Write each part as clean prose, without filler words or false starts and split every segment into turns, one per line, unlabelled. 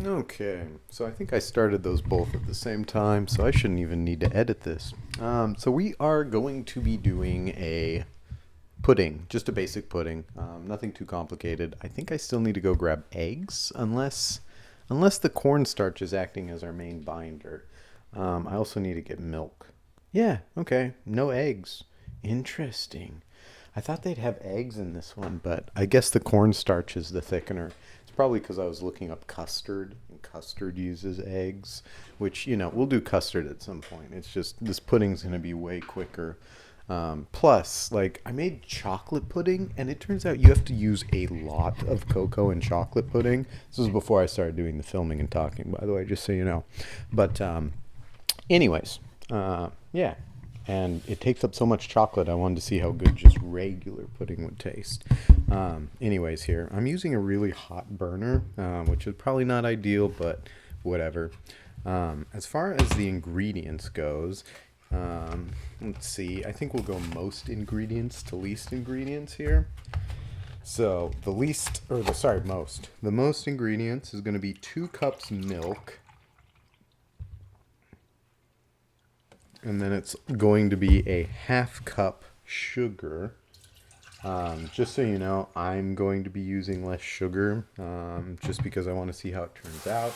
Okay, so I think I started those both at the same time, so I shouldn't even need to edit this. So we are going to be doing a pudding, just a basic pudding, nothing too complicated. I think I still need to go grab eggs, unless the cornstarch is acting as our main binder. I also need to get milk. Yeah, okay, no eggs. Interesting. I thought they'd have eggs in this one, but I guess the cornstarch is the thickener. It's probably because I was looking up custard, and custard uses eggs, which, we'll do custard at some point. It's just, this pudding's going to be way quicker. Plus, like, I made chocolate pudding, and it turns out you have to use a lot of cocoa in chocolate pudding. This was before I started doing the filming and talking, by the way, just so you know. But, anyways, yeah. And it takes up so much chocolate, I wanted to see how good just regular pudding would taste. Anyways, here, I'm using a really hot burner, which is probably not ideal, but whatever. As far as the ingredients goes, let's see, I think we'll go most ingredients to least ingredients here. So the most ingredients is going to be 2 cups milk. And then it's going to be a 1/2 cup sugar. Just so you know, I'm going to be using less sugar, just because I want to see how it turns out.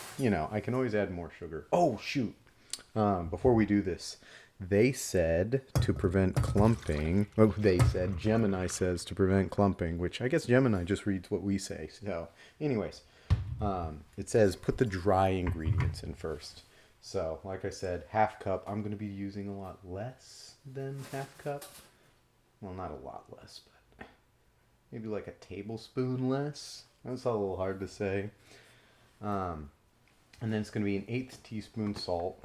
I can always add more sugar. Oh, shoot. Before we do this, they said to prevent clumping. Oh, Gemini says to prevent clumping, which I guess Gemini just reads what we say. So, anyways, it says put the dry ingredients in first. So, like I said, 1/2 cup. I'm going to be using a lot less than 1/2 cup. Well, not a lot less, but maybe like a tablespoon less. That's a little hard to say. And then it's going to be an 1/8 teaspoon salt,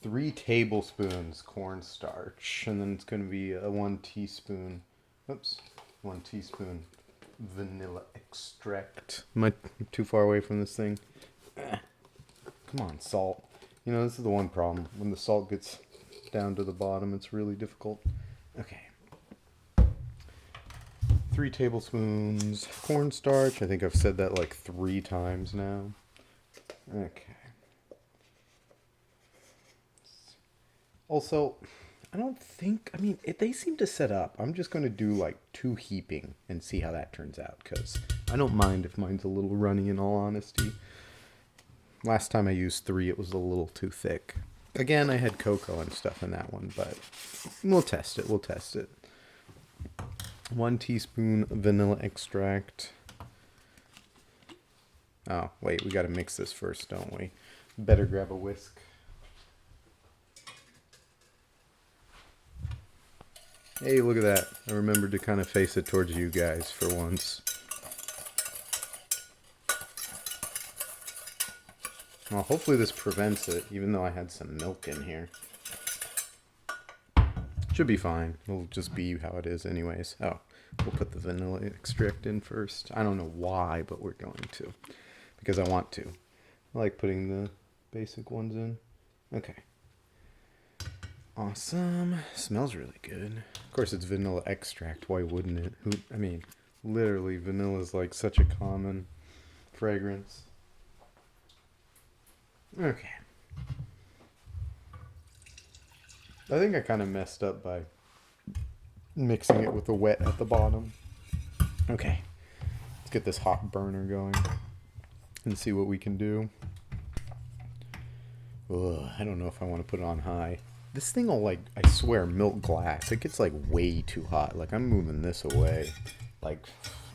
3 tablespoons cornstarch, and then it's going to be a 1 teaspoon vanilla extract. Am I too far away from this thing? Come on, salt. This is the one problem. When the salt gets down to the bottom, it's really difficult. Okay. 3 tablespoons cornstarch. I think I've said that like 3 times now. Okay. Also, they seem to set up. I'm just going to do like 2 heaping and see how that turns out, because I don't mind if mine's a little runny, in all honesty. Last time I used 3, it was a little too thick. Again, I had cocoa and stuff in that one, but we'll test it. 1 teaspoon vanilla extract. Oh, wait, we got to mix this first, don't we? Better grab a whisk. Hey, look at that. I remembered to kind of face it towards you guys for once. Well, hopefully this prevents it, even though I had some milk in here. Should be fine. It'll just be how it is anyways. Oh, we'll put the vanilla extract in first. I don't know why, but we're going to. Because I want to. I like putting the basic ones in. Okay. Awesome. Smells really good. Of course, it's vanilla extract. Why wouldn't it? Literally, vanilla is like such a common fragrance. Okay. I think I kind of messed up by mixing it with the wet at the bottom. Okay. Let's get this hot burner going and see what we can do. Ugh, I don't know if I want to put it on high. This thing will, I swear, melt glass. It gets, way too hot. I'm moving this away. I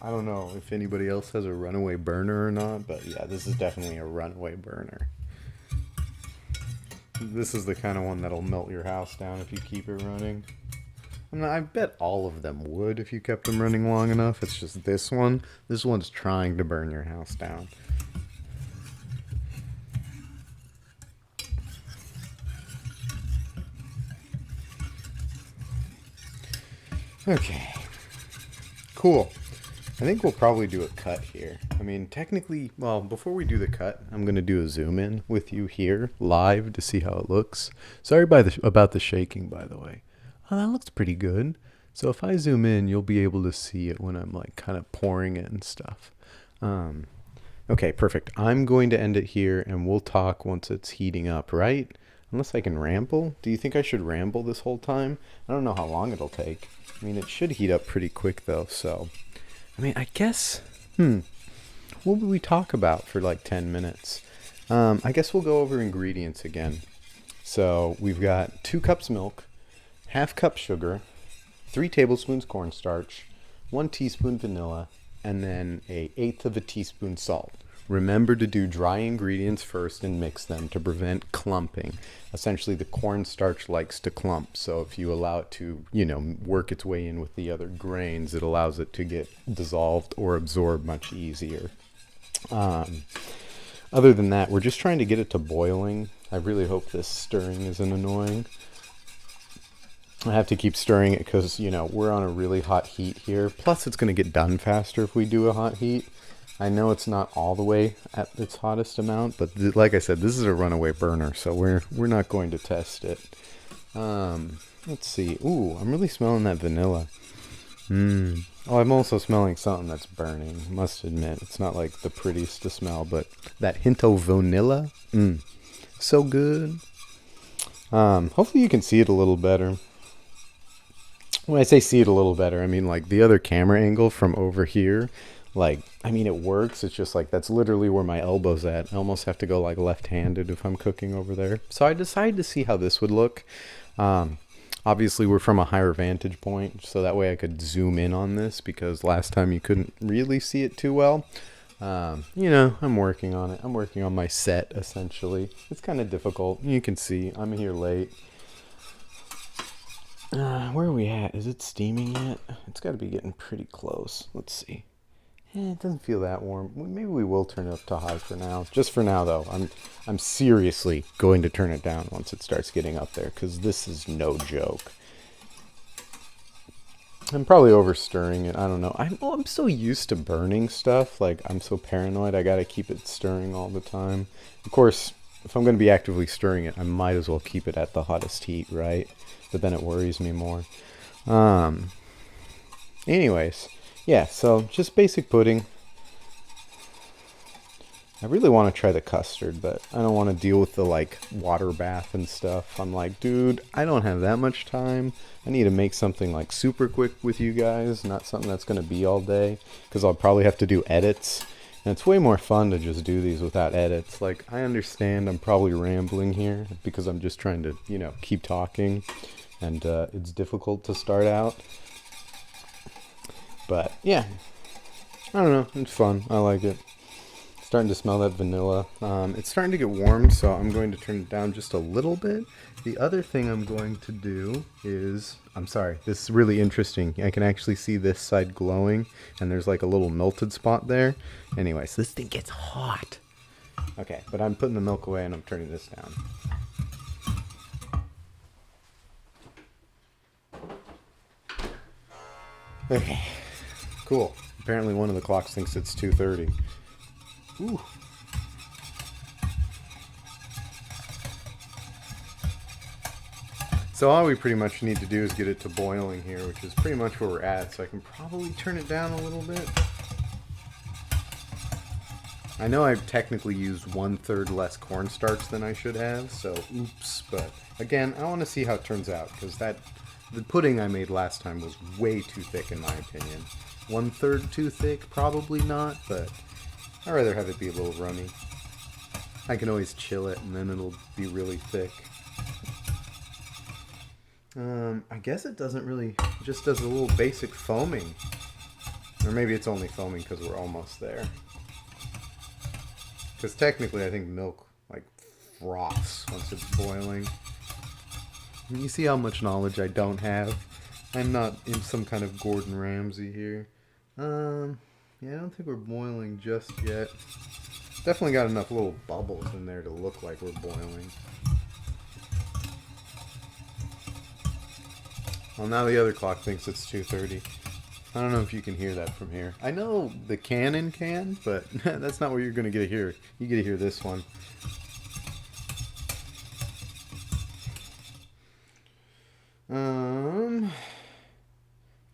don't know if anybody else has a runaway burner or not, but yeah, this is definitely a runaway burner. This is the kind of one that'll melt your house down if you keep it running. I bet all of them would if you kept them running long enough. It's just this one. This one's trying to burn your house down. Okay. Cool. I think we'll probably do a cut here. Technically, well, before we do the cut, I'm going to do a zoom in with you here live to see how it looks. Sorry about the shaking, by the way. Oh, that looks pretty good. So if I zoom in, you'll be able to see it when I'm kind of pouring it and stuff. Okay, perfect. I'm going to end it here and we'll talk once it's heating up, right? Unless I can ramble. Do you think I should ramble this whole time? I don't know how long it'll take. I mean, it should heat up pretty quick though, so. I mean, I guess, what would we talk about for like 10 minutes? I guess we'll go over ingredients again. So we've got 2 cups milk, half cup sugar, 3 tablespoons cornstarch, 1 teaspoon vanilla, and then an eighth of a teaspoon salt. Remember to do dry ingredients first and mix them to prevent clumping. Essentially, the cornstarch likes to clump, so if you allow it to, work its way in with the other grains, it allows it to get dissolved or absorbed much easier. Other than that, we're just trying to get it to boiling. I really hope this stirring isn't annoying. I have to keep stirring it because, we're on a really hot heat here. Plus, it's going to get done faster if we do a hot heat. I know it's not all the way at its hottest amount, but like I said, this is a runaway burner, so we're not going to test it. Let's see. Ooh, I'm really smelling that vanilla. Oh, I'm also smelling something that's burning. Must admit, it's not like the prettiest to smell, but that hint of vanilla, so good. Hopefully you can see it a little better. When I say see it a little better, I mean like the other camera angle from over here. It works. It's just like that's literally where my elbow's at. I almost have to go like left-handed if I'm cooking over there. So I decided to see how this would look. Obviously, we're from a higher vantage point, so that way I could zoom in on this because last time you couldn't really see it too well. I'm working on it. I'm working on my set, essentially. It's kind of difficult. You can see I'm here late. Where are we at? Is it steaming yet? It's got to be getting pretty close. Let's see. It doesn't feel that warm. Maybe we will turn it up to high for now. Just for now, though. I'm seriously going to turn it down once it starts getting up there, because this is no joke. I'm probably over stirring it. I don't know. I'm so used to burning stuff. Like, I'm so paranoid. I got to keep it stirring all the time. Of course, if I'm going to be actively stirring it, I might as well keep it at the hottest heat, right? But then it worries me more. Anyways. Yeah, so just basic pudding. I really want to try the custard, but I don't want to deal with the water bath and stuff. I'm like, dude, I don't have that much time. I need to make something super quick with you guys, not something that's going to be all day, because I'll probably have to do edits. And it's way more fun to just do these without edits. I understand I'm probably rambling here because I'm just trying to, keep talking, and it's difficult to start out. But yeah, I don't know. It's fun. I like it. Starting to smell that vanilla. It's starting to get warm, so I'm going to turn it down just a little bit. The other thing I'm going to do is, I'm sorry, this is really interesting. I can actually see this side glowing, and there's a little melted spot there. Anyways, this thing gets hot. Okay, but I'm putting the milk away and I'm turning this down. Okay. Cool. Apparently one of the clocks thinks it's 2:30. Ooh. So all we pretty much need to do is get it to boiling here, which is pretty much where we're at. So I can probably turn it down a little bit. I know I've technically used 1/3 less cornstarch than I should have, so oops. But again, I want to see how it turns out, because the pudding I made last time was way too thick in my opinion. 1/3 too thick? Probably not, but I'd rather have it be a little runny. I can always chill it and then it'll be really thick. I guess it doesn't really, just does a little basic foaming. Or maybe it's only foaming because we're almost there. Because technically I think milk froths once it's boiling. You see how much knowledge I don't have? I'm not in some kind of Gordon Ramsay here. Yeah, I don't think we're boiling just yet. Definitely got enough little bubbles in there to look like we're boiling. Well, now the other clock thinks it's 2:30. I don't know if you can hear that from here. I know the Canon can, but that's not what you're going to get to hear. You get to hear this one.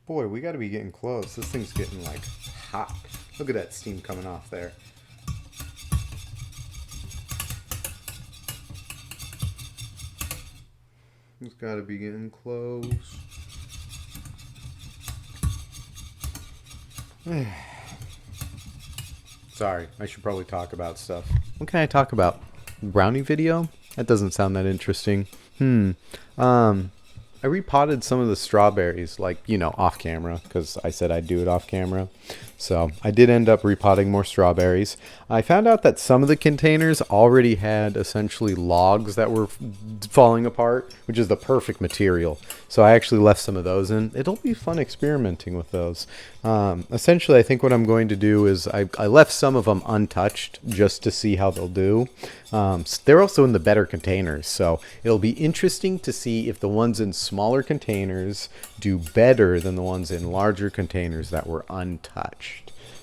Boy, we got to be getting close. This thing's getting hot. Look at that steam coming off there. It's got to be getting close. Sorry, I should probably talk about stuff. What can I talk about? Brownie video? That doesn't sound that interesting. I repotted some of the strawberries, like, you know, off camera, because I said I'd do it off camera. So I did end up repotting more strawberries. I found out that some of the containers already had essentially logs that were falling apart, which is the perfect material. So I actually left some of those in. It'll be fun experimenting with those. Essentially, I think what I'm going to do is I left some of them untouched just to see how they'll do. They're also in the better containers, so it'll be interesting to see if the ones in smaller containers do better than the ones in larger containers that were untouched.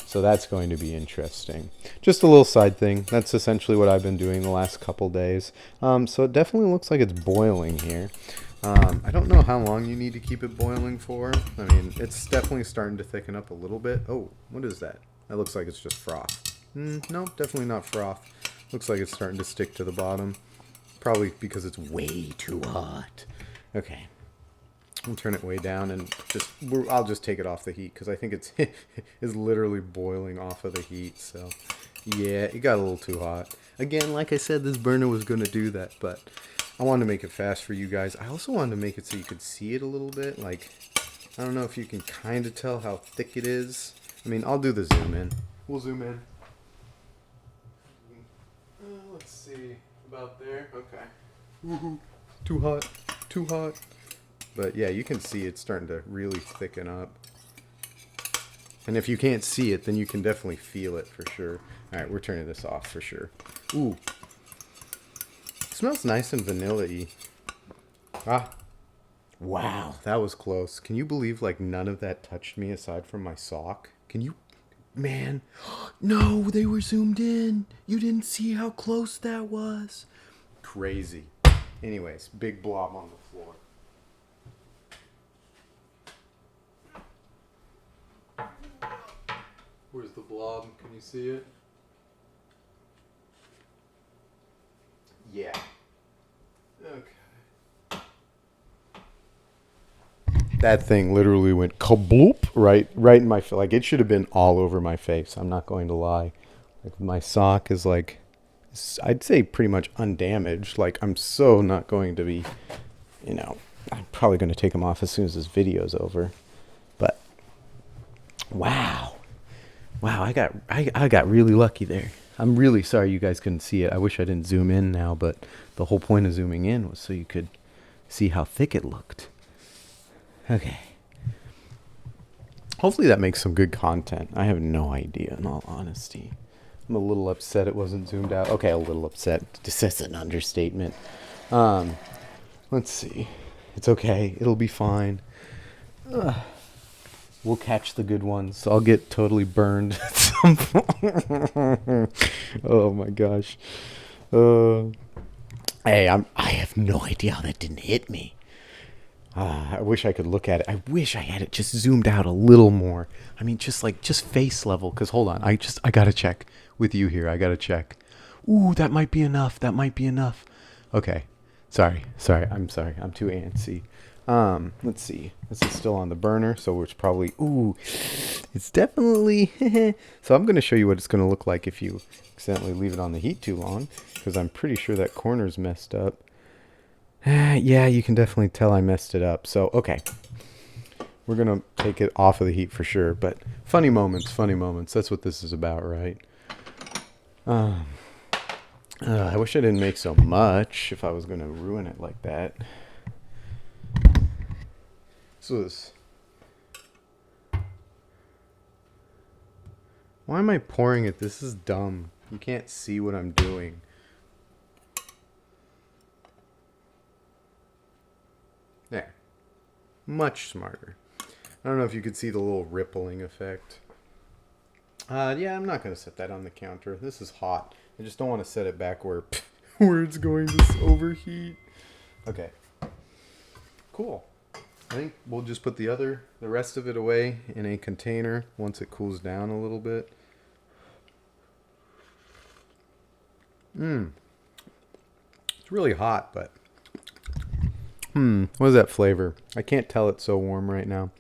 So that's going to be interesting. Just a little side thing. That's essentially what I've been doing the last couple days. So it definitely looks like it's boiling here. I don't know how long you need to keep it boiling for. I mean, it's definitely starting to thicken up a little bit. Oh, what is that? That looks like it's just froth. No, definitely not froth. Looks like it's starting to stick to the bottom. Probably because it's way too hot. Okay. I'll turn it way down and I'll just take it off the heat because I think it's literally boiling off of the heat. So yeah, it got a little too hot. Again, like I said, this burner was going to do that, but I wanted to make it fast for you guys. I also wanted to make it so you could see it a little bit. Like, I don't know if you can kind of tell how thick it is. I mean, I'll do the zoom in. We'll zoom in. Let's see. About there. Okay. Woohoo. Too hot. Too hot. But yeah, you can see it's starting to really thicken up. And if you can't see it, then you can definitely feel it for sure. Alright, we're turning this off for sure. Ooh. It smells nice and vanilla-y. Ah. Wow, that was close. Can you believe like none of that touched me aside from my sock? Can you... Man. No, they were zoomed in. You didn't see how close that was. Crazy. Anyways, big blob on the floor. Where's the blob? Can you see it? Yeah. Okay. That thing literally went kabloop right in my face. Like, it should have been all over my face. I'm not going to lie. Like, my sock is like, I'd say pretty much undamaged. Like, I'm so not going to be, you know, I'm probably going to take them off as soon as this video's over. But wow. Wow, I got really lucky there. I'm really sorry you guys couldn't see it. I wish I didn't zoom in now, but the whole point of zooming in was so you could see how thick it looked. Okay. Hopefully that makes some good content. I have no idea, in all honesty. I'm a little upset it wasn't zoomed out. Okay, a little upset. This is an understatement. Let's see. It's okay. It'll be fine. We'll catch the good ones. I'll get totally burned at some point. Oh my gosh. Hey, I have no idea how that didn't hit me. I wish I could look at it. I wish I had it just zoomed out a little more. I mean, just face level. Because hold on, I gotta check with you here. I gotta check. Ooh, that might be enough. That might be enough. Okay. Sorry. I'm sorry. I'm too antsy. Let's see. This is still on the burner, so it's probably, ooh, it's definitely, so I'm going to show you what it's going to look like if you accidentally leave it on the heat too long, because I'm pretty sure that corner's messed up. Yeah, you can definitely tell I messed it up. So, okay. We're going to take it off of the heat for sure, but funny moments. That's what this is about, right? I wish I didn't make so much if I was going to ruin it like that. Why am I pouring it? This is dumb. You can't see what I'm doing. There. Much smarter. I don't know if you could see the little rippling effect. Yeah, I'm not going to set that on the counter. This is hot. I just don't want to set it back where it's going to overheat. Okay. Cool. I think we'll just put the rest of it away in a container once it cools down a little bit. It's really hot, but What is that flavor? I can't tell, it's so warm right now.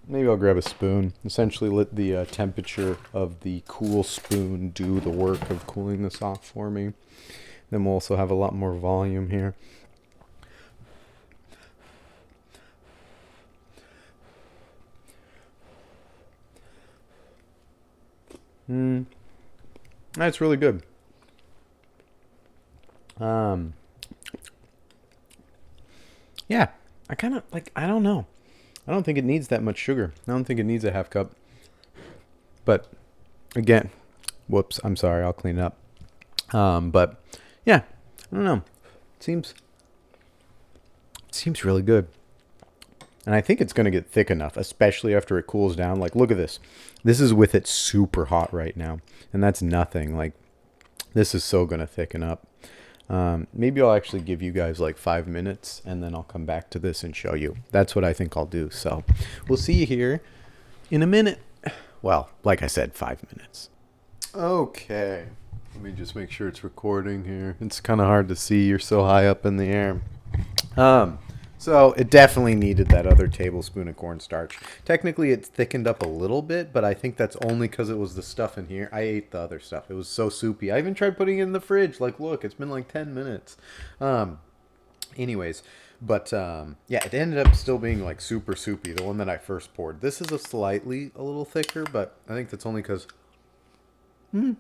Maybe I'll grab a spoon. Essentially let the temperature of the cool spoon do the work of cooling this off for me. Then we'll also have a lot more volume here. That's really good. Yeah, I kind of like, I don't know. I don't think it needs that much sugar. I don't think it needs a half cup. But again, whoops, I'm sorry, I'll clean it up. But yeah, I don't know. It seems really good. And I think it's going to get thick enough, especially after it cools down. Like, look at this. This is with it super hot right now. And that's nothing. Like, this is so going to thicken up. Maybe I'll actually give you guys like 5 minutes, and then I'll come back to this and show you. That's what I think I'll do. So we'll see you here in a minute. Well, like I said, 5 minutes. Okay. Let me just make sure it's recording here. It's kind of hard to see. You're so high up in the air. So it definitely needed that other tablespoon of cornstarch. Technically, it's thickened up a little bit, but I think that's only because it was the stuff in here. I ate the other stuff. It was so soupy. I even tried putting it in the fridge. Like, look, it's been like 10 minutes. Anyways, but yeah, it ended up still being like super soupy, the one that I first poured. This is a little thicker, but I think that's only because... I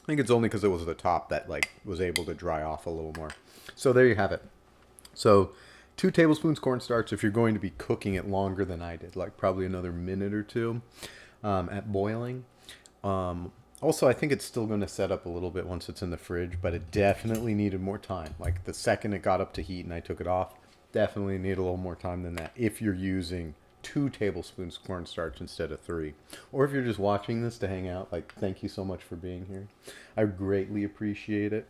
think it's only because it was the top that like was able to dry off a little more. So there you have it. So 2 tablespoons cornstarch if you're going to be cooking it longer than I did, like probably another minute or two at boiling. Also, I think it's still going to set up a little bit once it's in the fridge, but it definitely needed more time. Like the second it got up to heat and I took it off, definitely need a little more time than that if you're using 2 tablespoons cornstarch instead of 3. Or if you're just watching this to hang out, like, thank you so much for being here. I greatly appreciate it.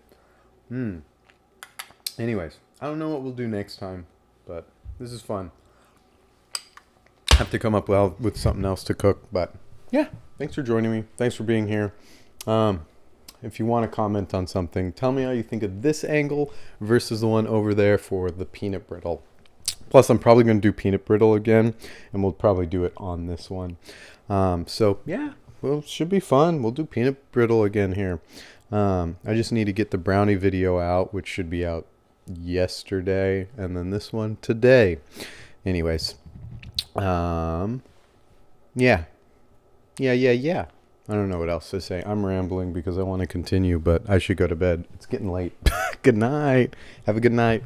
Anyways, I don't know what we'll do next time, but this is fun. Have to come up with something else to cook, but yeah, thanks for joining me. Thanks for being here. If you want to comment on something, tell me how you think of this angle versus the one over there for the peanut brittle. Plus, I'm probably going to do peanut brittle again, and we'll probably do it on this one. So yeah, well, it should be fun. We'll do peanut brittle again here. I just need to get the brownie video out, which should be out yesterday, and then this one today. Anyways, yeah. I don't know what else to say. I'm rambling because I want to continue, but I should go to bed. It's getting late. Good night. Have a good night.